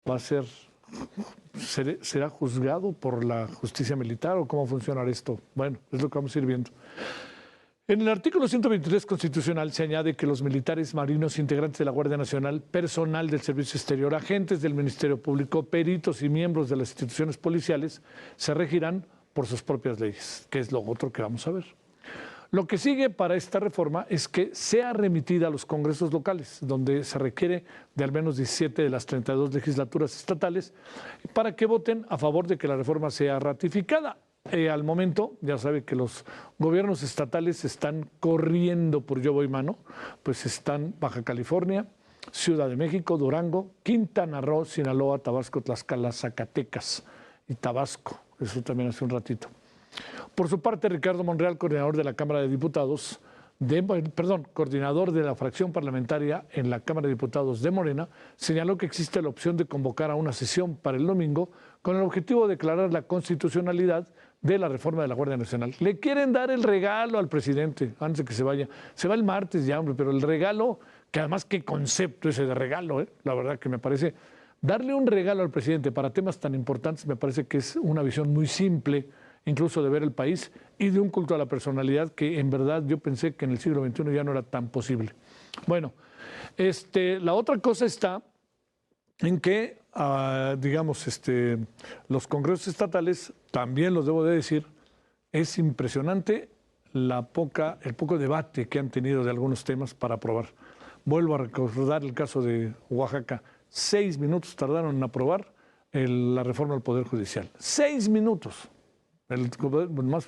va a ser, será juzgado por la justicia militar o cómo funcionará esto. Bueno, es lo que vamos a ir viendo. En el artículo 123 constitucional se añade que los militares marinos, integrantes de la Guardia Nacional, personal del Servicio Exterior, agentes del Ministerio Público, peritos y miembros de las instituciones policiales se regirán por sus propias leyes, que es lo otro que vamos a ver. Lo que sigue para esta reforma es que sea remitida a los congresos locales, donde se requiere de al menos 17 de las 32 legislaturas estatales, para que voten a favor de que la reforma sea ratificada. Al momento, ya sabe que los gobiernos estatales están corriendo por yo voy mano, pues están Baja California, Ciudad de México, Durango, Quintana Roo, Sinaloa, Tabasco, Tlaxcala, Zacatecas y Tabasco. Eso también hace un ratito. Por su parte, Ricardo Monreal, coordinador de la Cámara de Diputados, coordinador de la fracción parlamentaria en la Cámara de Diputados de Morena, señaló que existe la opción de convocar a una sesión para el domingo con el objetivo de declarar la constitucionalidad de la reforma de la Guardia Nacional. Le quieren dar el regalo al presidente antes de que se vaya. Se va el martes ya, hombre, pero el regalo, que además qué concepto ese de regalo, la verdad que me parece, darle un regalo al presidente para temas tan importantes me parece que es una visión muy simple, incluso de ver el país y de un culto a la personalidad que en verdad yo pensé que en el siglo XXI ya no era tan posible. Bueno, la otra cosa está en que, los congresos estatales, también los debo de decir, es impresionante el poco debate que han tenido de algunos temas para aprobar. Vuelvo a recordar el caso de Oaxaca. 6 minutos tardaron en aprobar la reforma del Poder Judicial. 6 minutos.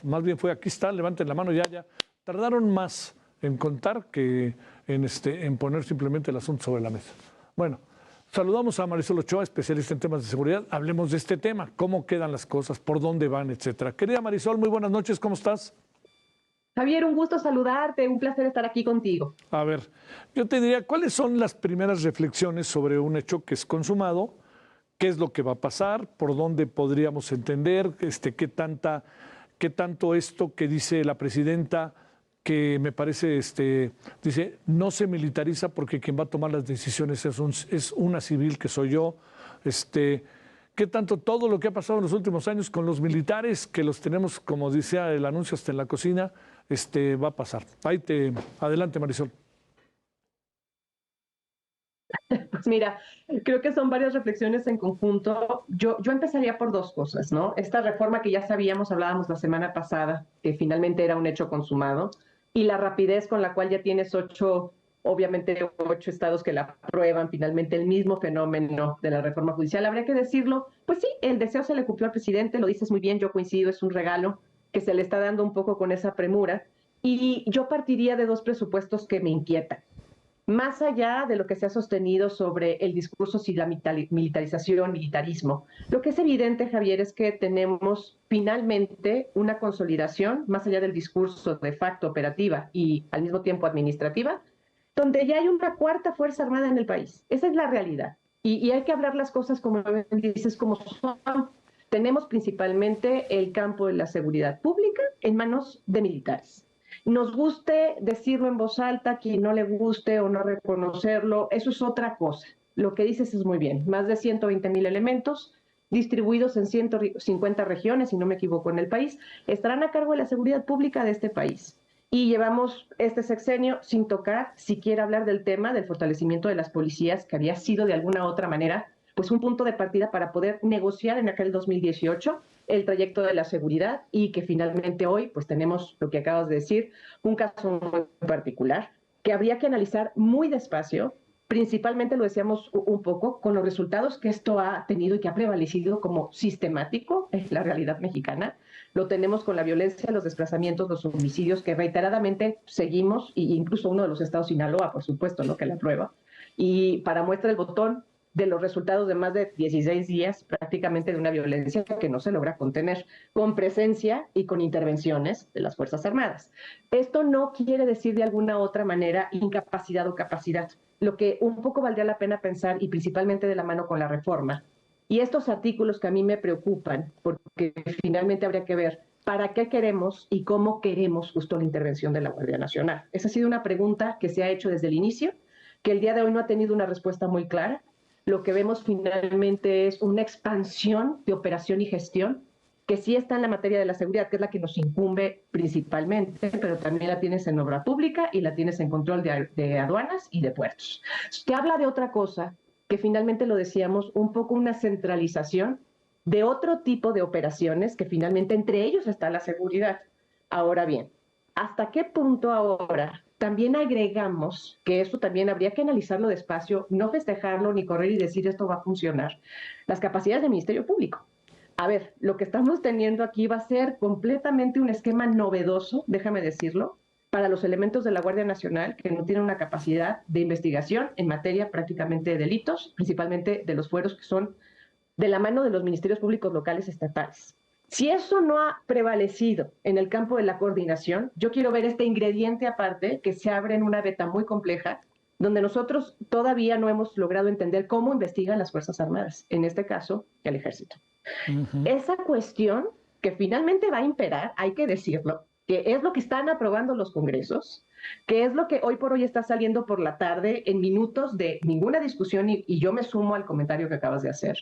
Más bien fue, aquí está, levanten la mano, ya. Tardaron más en contar que en poner simplemente el asunto sobre la mesa. Bueno, saludamos a Marisol Ochoa, especialista en temas de seguridad. Hablemos de este tema, cómo quedan las cosas, por dónde van, etcétera. Querida Marisol, muy buenas noches, ¿cómo estás? Javier, un gusto saludarte, un placer estar aquí contigo. A ver, yo te diría, ¿cuáles son las primeras reflexiones sobre un hecho que es consumado? ¿Qué es lo que va a pasar? ¿Por dónde podríamos entender? ¿Qué tanto esto que dice la presidenta, que me parece, dice, no se militariza porque quien va a tomar las decisiones es una civil que soy yo? ¿Qué tanto todo lo que ha pasado en los últimos años con los militares, que los tenemos, como decía el anuncio, hasta en la cocina, va a pasar? Adelante, Marisol. Pues mira, creo que son varias reflexiones en conjunto. Yo empezaría por dos cosas, ¿no? Esta reforma que ya sabíamos, hablábamos la semana pasada, que finalmente era un hecho consumado, y la rapidez con la cual ya tienes obviamente 8 estados que la aprueban, finalmente el mismo fenómeno de la reforma judicial. Habría que decirlo, pues sí, el deseo se le cumplió al presidente, lo dices muy bien, yo coincido, es un regalo que se le está dando un poco con esa premura, y yo partiría de dos presupuestos que me inquietan. Más allá de lo que se ha sostenido sobre el discurso si la militarización, militarismo, lo que es evidente, Javier, es que tenemos finalmente una consolidación, más allá del discurso de facto operativa y al mismo tiempo administrativa, donde ya hay una cuarta Fuerza Armada en el país. Esa es la realidad. Y hay que hablar las cosas como dices, como son. Tenemos principalmente el campo de la seguridad pública en manos de militares. Nos guste decirlo en voz alta, quien no le guste o no reconocerlo, eso es otra cosa. Lo que dices es muy bien, más de 120,000 elementos distribuidos en 150 regiones, si no me equivoco, en el país, estarán a cargo de la seguridad pública de este país. Y llevamos este sexenio sin tocar siquiera hablar del tema del fortalecimiento de las policías, que había sido de alguna otra manera pues un punto de partida para poder negociar en aquel 2018 el trayecto de la seguridad, y que finalmente hoy pues tenemos lo que acabas de decir, un caso muy particular que habría que analizar muy despacio, principalmente lo decíamos un poco con los resultados que esto ha tenido y que ha prevalecido como sistemático en la realidad mexicana. Lo tenemos con la violencia, los desplazamientos, los homicidios que reiteradamente seguimos, e incluso uno de los estados, Sinaloa, por supuesto, ¿no?, que la prueba. Y para muestra el botón de los resultados de más de 16 días prácticamente de una violencia que no se logra contener, con presencia y con intervenciones de las Fuerzas Armadas. Esto no quiere decir de alguna otra manera incapacidad o capacidad. Lo que un poco valdría la pena pensar, y principalmente de la mano con la reforma, y estos artículos que a mí me preocupan, porque finalmente habría que ver para qué queremos y cómo queremos justo la intervención de la Guardia Nacional. Esa ha sido una pregunta que se ha hecho desde el inicio, que el día de hoy no ha tenido una respuesta muy clara. lo que vemos finalmente es una expansión de operación y gestión que sí está en la materia de la seguridad, que es la que nos incumbe principalmente, pero también la tienes en obra pública y la tienes en control de aduanas y de puertos. Que habla de otra cosa, que finalmente lo decíamos, un poco una centralización de otro tipo de operaciones, que finalmente entre ellos está la seguridad. Ahora bien, ¿hasta qué punto ahora también agregamos, que eso también habría que analizarlo despacio, no festejarlo ni correr y decir esto va a funcionar, las capacidades del Ministerio Público? A ver, lo que estamos teniendo aquí va a ser completamente un esquema novedoso, déjame decirlo, para los elementos de la Guardia Nacional que no tienen una capacidad de investigación en materia prácticamente de delitos, principalmente de los fueros que son de la mano de los ministerios públicos locales estatales. Si eso no ha prevalecido en el campo de la coordinación, yo quiero ver este ingrediente aparte que se abre en una beta muy compleja, donde nosotros todavía no hemos logrado entender cómo investigan las Fuerzas Armadas, en este caso, el Ejército. Esa cuestión que finalmente va a imperar, hay que decirlo, que es lo que están aprobando los congresos, que es lo que hoy por hoy está saliendo por la tarde en minutos de ninguna discusión, y yo me sumo al comentario que acabas de hacer.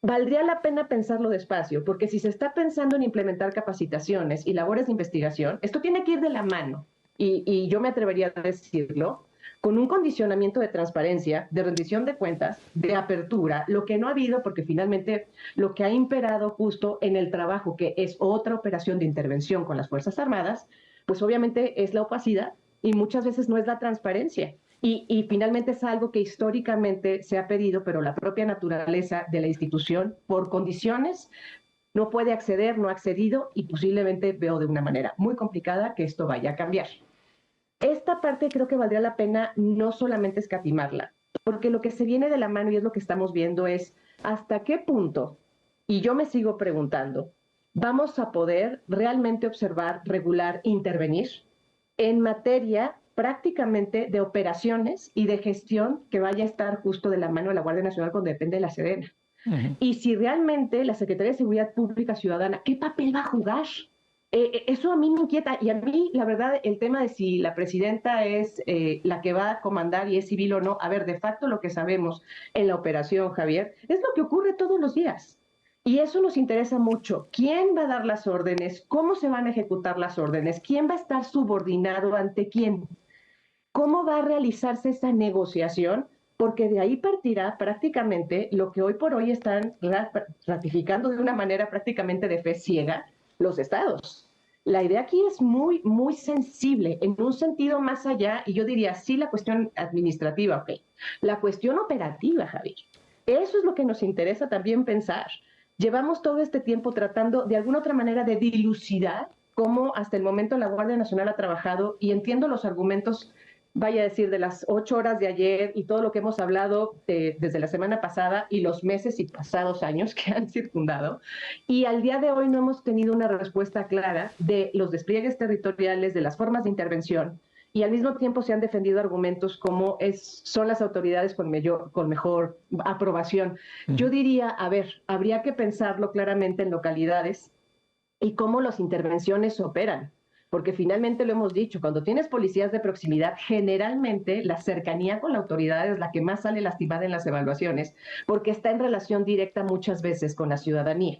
Valdría la pena pensarlo despacio, porque si se está pensando en implementar capacitaciones y labores de investigación, esto tiene que ir de la mano, y yo me atrevería a decirlo, con un condicionamiento de transparencia, de rendición de cuentas, de apertura, lo que no ha habido, porque finalmente lo que ha imperado justo en el trabajo, que es otra operación de intervención con las Fuerzas Armadas, pues obviamente es la opacidad y muchas veces no es la transparencia. Y finalmente es algo que históricamente se ha pedido, pero la propia naturaleza de la institución, por condiciones, no puede acceder, no ha accedido, y posiblemente veo de una manera muy complicada que esto vaya a cambiar. Esta parte creo que valdría la pena no solamente escatimarla, porque lo que se viene de la mano y es lo que estamos viendo es hasta qué punto, y yo me sigo preguntando, vamos a poder realmente observar, regular, intervenir en materia prácticamente de operaciones y de gestión que vaya a estar justo de la mano de la Guardia Nacional cuando depende de la Sedena. Y si realmente la Secretaría de Seguridad Pública Ciudadana, ¿qué papel va a jugar? Eso a mí me inquieta, y a mí, la verdad, el tema de si la presidenta es la que va a comandar y es civil o no, a ver, de facto lo que sabemos en la operación, Javier, es lo que ocurre todos los días. Y eso nos interesa mucho. ¿Quién va a dar las órdenes? ¿Cómo se van a ejecutar las órdenes? ¿Quién va a estar subordinado ante quién? ¿Cómo va a realizarse esa negociación? Porque de ahí partirá prácticamente lo que hoy por hoy están ratificando de una manera prácticamente de fe ciega los estados. La idea aquí es muy, muy sensible, en un sentido más allá, y yo diría, sí, la cuestión administrativa, ok. La cuestión operativa, Javier. Eso es lo que nos interesa también pensar. Llevamos todo este tiempo tratando de alguna otra manera de dilucidar cómo hasta el momento la Guardia Nacional ha trabajado, y entiendo los argumentos, vaya a decir, de las 8 horas de ayer y todo lo que hemos hablado desde la semana pasada y los meses y pasados años que han circundado. Y al día de hoy no hemos tenido una respuesta clara de los despliegues territoriales, de las formas de intervención, y al mismo tiempo se han defendido argumentos como son las autoridades con mejor aprobación. Yo diría, a ver, habría que pensarlo claramente en localidades y cómo las intervenciones operan. Porque finalmente lo hemos dicho, cuando tienes policías de proximidad, generalmente la cercanía con la autoridad es la que más sale lastimada en las evaluaciones, porque está en relación directa muchas veces con la ciudadanía.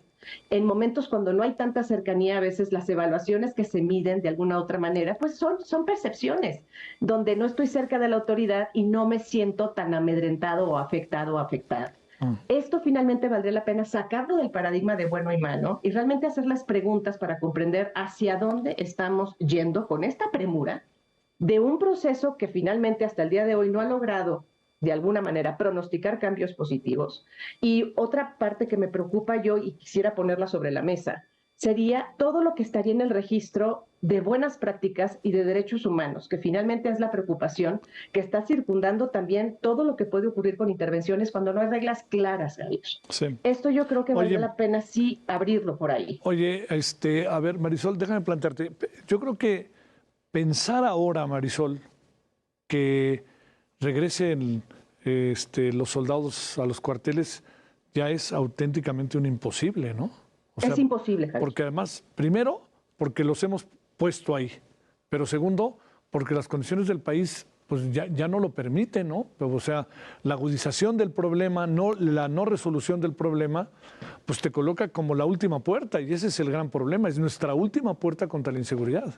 En momentos cuando no hay tanta cercanía, a veces las evaluaciones que se miden de alguna otra manera, pues son percepciones, donde no estoy cerca de la autoridad y no me siento tan amedrentado o afectado o afectada. Esto finalmente valdría la pena sacarlo del paradigma de bueno y malo y realmente hacer las preguntas para comprender hacia dónde estamos yendo con esta premura de un proceso que finalmente hasta el día de hoy no ha logrado de alguna manera pronosticar cambios positivos. Y otra parte que me preocupa yo y quisiera ponerla sobre la mesa sería todo lo que estaría en el registro de buenas prácticas y de derechos humanos, que finalmente es la preocupación que está circundando también todo lo que puede ocurrir con intervenciones cuando no hay reglas claras, Javier. Sí. Esto yo creo que vale la pena sí abrirlo por ahí. Oye, a ver, Marisol, déjame plantearte. Yo creo que pensar ahora, Marisol, que regresen los soldados a los cuarteles ya es auténticamente un imposible, ¿no? O sea, es imposible, Javier. Porque además, primero, porque los hemos puesto ahí, pero segundo, porque las condiciones del país pues ya no lo permite, ¿no? O sea, la agudización del problema, la no resolución del problema, pues te coloca como la última puerta, y ese es el gran problema, es nuestra última puerta contra la inseguridad.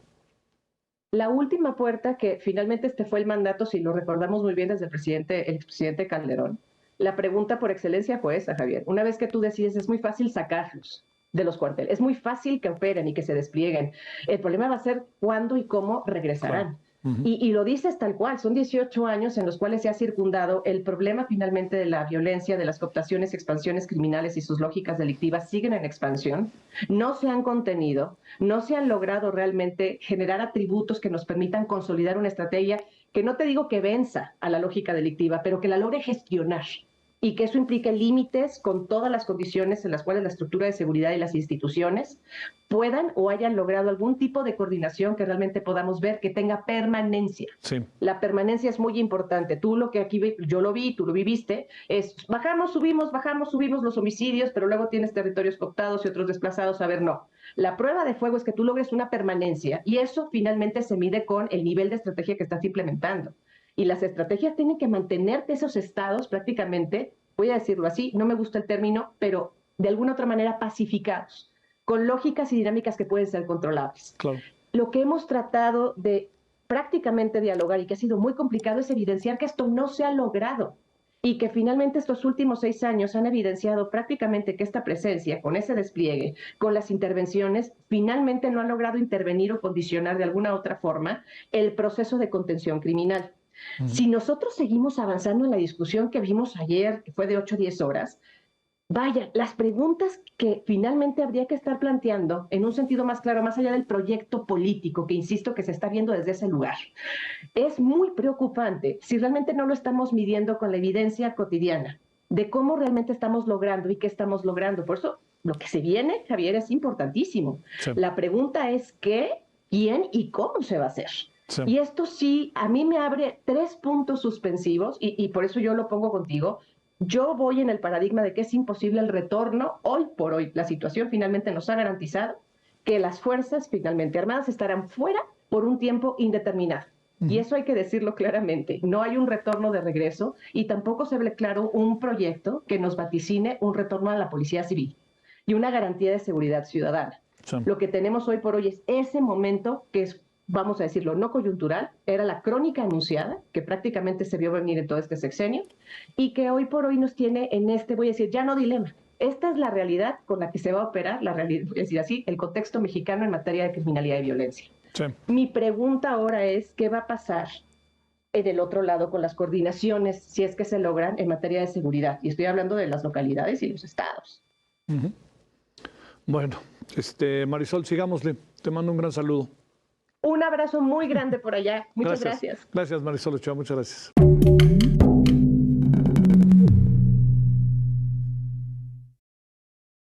La última puerta que finalmente este fue el mandato, si lo recordamos muy bien desde el expresidente Calderón, la pregunta por excelencia fue esa, Javier. Una vez que tú decides, es muy fácil sacarlos de los cuarteles, es muy fácil que operen y que se desplieguen. El problema va a ser cuándo y cómo regresarán. Claro. Y lo dices tal cual, son 18 años en los cuales se ha circundado el problema finalmente de la violencia, de las cooptaciones y expansiones criminales y sus lógicas delictivas siguen en expansión, no se han contenido, no se han logrado realmente generar atributos que nos permitan consolidar una estrategia que no te digo que venza a la lógica delictiva, pero que la logre gestionar. Y que eso implique límites con todas las condiciones en las cuales la estructura de seguridad y las instituciones puedan o hayan logrado algún tipo de coordinación que realmente podamos ver que tenga permanencia. Sí. La permanencia es muy importante. Tú lo que aquí yo lo vi, tú lo viviste, es bajamos, subimos los homicidios, pero luego tienes territorios cooptados y otros desplazados. A ver, no. La prueba de fuego es que tú logres una permanencia y eso finalmente se mide con el nivel de estrategia que estás implementando. Y las estrategias tienen que mantenerte esos estados prácticamente, voy a decirlo así, no me gusta el término, pero de alguna otra manera pacificados, con lógicas y dinámicas que pueden ser controlables. Claro. Lo que hemos tratado de prácticamente dialogar y que ha sido muy complicado es evidenciar que esto no se ha logrado y que finalmente estos últimos 6 años han evidenciado prácticamente que esta presencia, con ese despliegue, con las intervenciones, finalmente no ha logrado intervenir o condicionar de alguna otra forma el proceso de contención criminal. Si nosotros seguimos avanzando en la discusión que vimos ayer, que fue de 8 a 10 horas, vaya, las preguntas que finalmente habría que estar planteando en un sentido más claro, más allá del proyecto político, que insisto que se está viendo desde ese lugar, es muy preocupante si realmente no lo estamos midiendo con la evidencia cotidiana de cómo realmente estamos logrando y qué estamos logrando. Por eso, lo que se viene, Javier, es importantísimo. Sí. La pregunta es qué, quién y cómo se va a hacer. Sí. Y esto sí, a mí me abre 3 puntos suspensivos y por eso yo lo pongo contigo. Yo voy en el paradigma de que es imposible el retorno hoy por hoy. La situación finalmente nos ha garantizado que las fuerzas finalmente armadas estarán fuera por un tiempo indeterminado. Y eso hay que decirlo claramente. No hay un retorno de regreso y tampoco se ve claro un proyecto que nos vaticine un retorno a la policía civil y una garantía de seguridad ciudadana. Sí. Lo que tenemos hoy por hoy es ese momento que es, vamos a decirlo, no coyuntural, era la crónica anunciada, que prácticamente se vio venir en todo este sexenio, y que hoy por hoy nos tiene en este, voy a decir, ya no dilema. Esta es la realidad con la que se va a operar, la realidad, voy a decir así, el contexto mexicano en materia de criminalidad y violencia. Sí. Mi pregunta ahora es, ¿qué va a pasar en el otro lado con las coordinaciones, si es que se logran en materia de seguridad? Y estoy hablando de las localidades y los estados. Bueno, Marisol, sigámosle. Te mando un gran saludo. Un abrazo muy grande por allá. Muchas gracias. Gracias, Marisol Ochoa. Muchas gracias.